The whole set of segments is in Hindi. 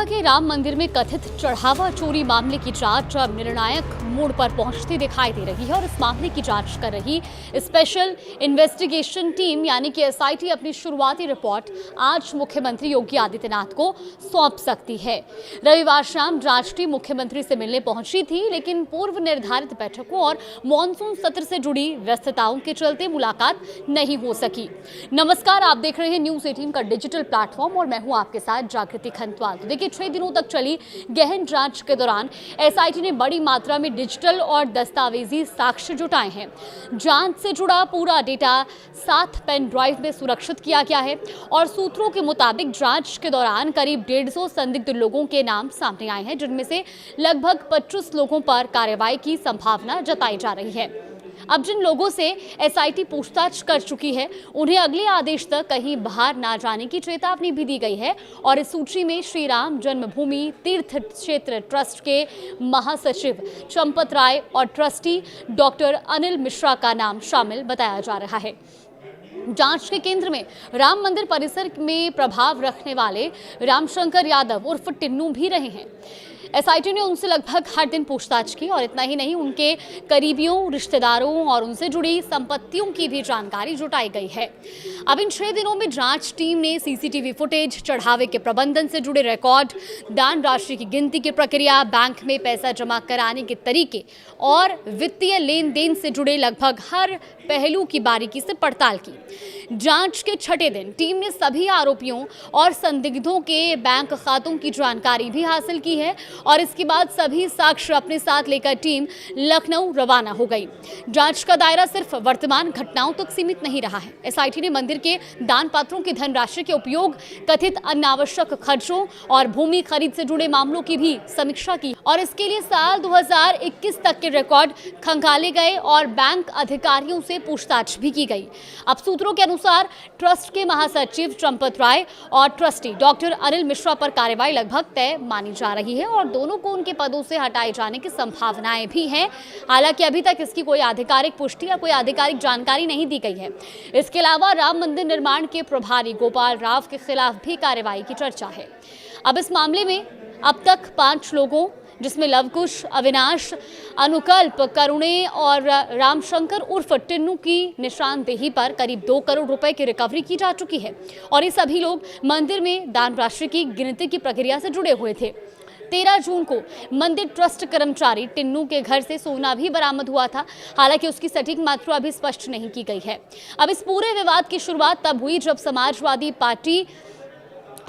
के राम मंदिर में कथित चढ़ावा चोरी मामले की जांच अब निर्णायक मोड़ पर पहुंचती दिखाई दे रही है और इस मामले की जांच कर रही स्पेशल इन्वेस्टिगेशन टीम यानी कि एसआईटी अपनी शुरुआती रिपोर्ट आज मुख्यमंत्री योगी आदित्यनाथ को सौंप सकती है। रविवार शाम जांच टीम मुख्यमंत्री से मिलने पहुंची थी, लेकिन पूर्व निर्धारित बैठकों और मॉनसून सत्र से जुड़ी व्यस्तताओं के चलते मुलाकात नहीं हो सकी। नमस्कार, आप देख रहे हैं न्यूज़ 18 का डिजिटल प्लेटफॉर्म और मैं हूं आपके साथ जागृति खंतवाल। तो देखिए, 6 दिनों तक चली गहन जांच के दौरान एसआईटी ने बड़ी मात्रा में डिजिटल और दस्तावेजी साक्ष्य जुटाए हैं। जांच से जुड़ा पूरा डेटा 7 पेन ड्राइव में सुरक्षित किया गया है और सूत्रों के मुताबिक जांच के दौरान करीब 150 संदिग्ध लोगों के नाम सामने आए हैं, जिनमें से लगभग 25 लोगों पर कार्रवाई की संभावना जताई जा रही है। अब जिन लोगों से एसआईटी पूछताछ कर चुकी है, उन्हें अगले आदेश तक कहीं बाहर ना जाने की चेतावनी भी दी गई है और इस सूची में श्री राम जन्मभूमि तीर्थ क्षेत्र ट्रस्ट के महासचिव चंपत राय और ट्रस्टी डॉक्टर अनिल मिश्रा का नाम शामिल बताया जा रहा है। जांच के केंद्र में राम मंदिर परिसर में प्रभाव रखने वाले रामशंकर यादव उर्फ टिन्नू भी रहे हैं। एसआईटी ने उनसे लगभग हर दिन पूछताछ की और इतना ही नहीं, उनके करीबियों, रिश्तेदारों और उनसे जुड़ी संपत्तियों की भी जानकारी जुटाई गई है। अब इन 6 दिनों में जांच टीम ने सीसीटीवी फुटेज, चढ़ावे के प्रबंधन से जुड़े रिकॉर्ड, दान राशि की गिनती की प्रक्रिया, बैंक में पैसा जमा कराने के तरीके और वित्तीय लेन देन से जुड़े लगभग हर पहलू की बारीकी से पड़ताल की। जांच के 6ठे दिन टीम ने सभी आरोपियों और संदिग्धों के बैंक खातों की जानकारी भी हासिल की है और इसके बाद सभी साक्ष्य अपने साथ लेकर टीम लखनऊ रवाना हो गई। जांच का दायरा सिर्फ वर्तमान घटनाओं तक सीमित नहीं रहा है। एसआईटी ने मंदिर के दान पात्रों की धनराशि के उपयोग, कथित अनावश्यक खर्चों और भूमि खरीद से जुड़े मामलों की भी समीक्षा की और इसके लिए साल 2021 तक के रिकॉर्ड खंगाले गए और बैंक अधिकारियों से पूछताछ भी की गई। अब सूत्रों के अनुसार ट्रस्ट के महासचिव चंपत राय और ट्रस्टी डॉक्टर अनिल मिश्रा पर कार्रवाई लगभग तय मानी जा रही है और दोनों को उनके पदों से हटाए जाने की संभावनाएं भी हैं। हालांकि अभी तक इसकी कोई आधिकारिक पुष्टि या कोई आधिकारिक जानकारी नहीं दी गई है। इसके अलावा राम मंदिर निर्माण के प्रभारी गोपाल राव के खिलाफ भी कार्रवाई की चर्चा है। अब इस मामले में अब तक 5 लोगों, जिसमें लवकुश, अविनाश, अनुकल्प, करुणे और रामशंकर उर्फ टिन्नू की निशानदेही पर करीब 2 करोड़ रुपए की रिकवरी की जा चुकी है और ये सभी लोग मंदिर में दान राशि की गिनती की प्रक्रिया से जुड़े हुए थे। 13 जून को मंदिर ट्रस्ट कर्मचारी टिन्नू के घर से सोना भी बरामद हुआ था। हालांकि उसकी सटीक मात्रा अभी स्पष्ट नहीं की गई है। अब इस पूरे विवाद की शुरुआत तब हुई जब समाजवादी पार्टी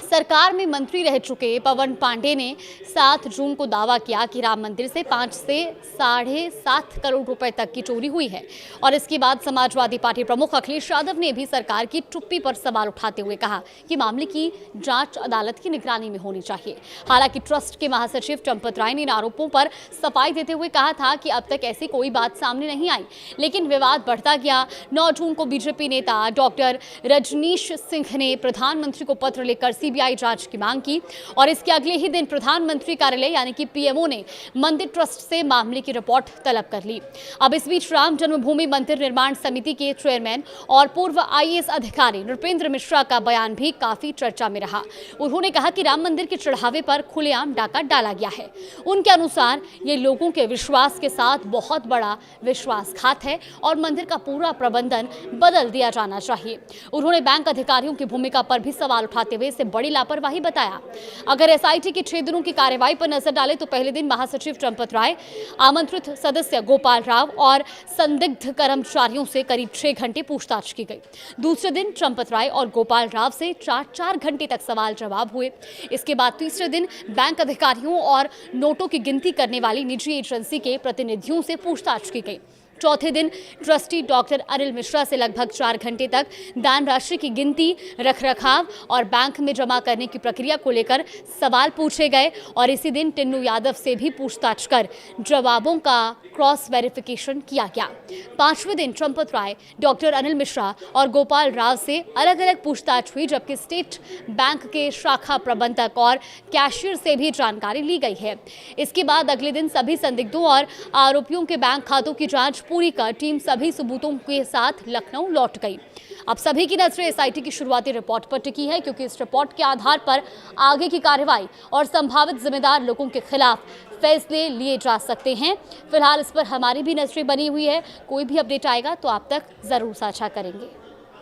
सरकार में मंत्री रह चुके पवन पांडे ने 7 जून को दावा किया कि राम मंदिर से 5 से 7.5 करोड़ रुपए तक की चोरी हुई है और इसके बाद समाजवादी पार्टी प्रमुख अखिलेश यादव ने भी सरकार की चुप्पी पर सवाल उठाते हुए कहा कि मामले की जांच अदालत की निगरानी में होनी चाहिए। हालांकि ट्रस्ट के महासचिव चंपत राय ने इन आरोपों पर सफाई देते हुए कहा था कि अब तक ऐसी कोई बात सामने नहीं आई, लेकिन विवाद बढ़ता गया। 9 जून को बीजेपी नेता डॉक्टर रजनीश सिंह ने प्रधानमंत्री को पत्र लिखकर सीबीआई जांच की मांग की और इसके अगले ही दिन प्रधानमंत्री कार्यालय यानी कि पीएमओ ने मंदिर ट्रस्ट से मामले की रिपोर्ट तलब कर ली। अब इस बीच राम जन्मभूमि मंदिर निर्माण समिति के चेयरमैन और पूर्व आईएएस अधिकारी नृपेंद्र मिश्रा का बयान भी काफी चर्चा में रहा। उन्होंने कहा कि राम मंदिर के चढ़ावे पर खुलेआम डाका डाला गया है। उनके अनुसार ये लोगों के विश्वास के साथ बहुत बड़ा विश्वासघात है और मंदिर का पूरा प्रबंधन बदल दिया जाना चाहिए। उन्होंने बैंक अधिकारियों की भूमिका पर भी सवाल उठाते हुए इसे बड़ी लापरवाही बताया। अगर एसआईटी की 6 दिनों की कार्रवाई पर नजर डाले तो पहले दिन महासचिव चंपत राय, आमंत्रित सदस्य गोपाल राव और संदिग्ध कर्मचारियों से करीब 6 घंटे पूछताछ की गई। दूसरे दिन चंपत राय और गोपाल राव से 4 घंटे तक सवाल जवाब हुए। इसके बाद तीसरे दिन बैंक अधिकारियों और नोटों की गिनती करने वाली निजी एजेंसी के प्रतिनिधियों से पूछताछ की गई। चौथे दिन ट्रस्टी डॉक्टर अनिल मिश्रा से लगभग 4 घंटे तक दान राशि की गिनती, रखरखाव और बैंक में जमा करने की प्रक्रिया को लेकर सवाल पूछे गए और इसी दिन टिन्नू यादव से भी पूछताछ कर जवाबों का क्रॉस वेरिफिकेशन किया गया। 5वें दिन चंपत राय, डॉक्टर अनिल मिश्रा और गोपाल राव से अलग अलग पूछताछ हुई, जबकि स्टेट बैंक के शाखा प्रबंधक और कैशियर से भी जानकारी ली गई है। इसके बाद अगले दिन सभी संदिग्धों और आरोपियों के बैंक खातों की जांच पूरी कर टीम सभी सबूतों के साथ लखनऊ लौट गई। अब सभी की नजरें एसआईटी की शुरुआती रिपोर्ट पर टिकी है, क्योंकि इस रिपोर्ट के आधार पर आगे की कार्रवाई और संभावित जिम्मेदार लोगों के खिलाफ फैसले लिए जा सकते हैं। फिलहाल इस पर हमारी भी नजरें बनी हुई है। कोई भी अपडेट आएगा तो आप तक जरूर साझा करेंगे।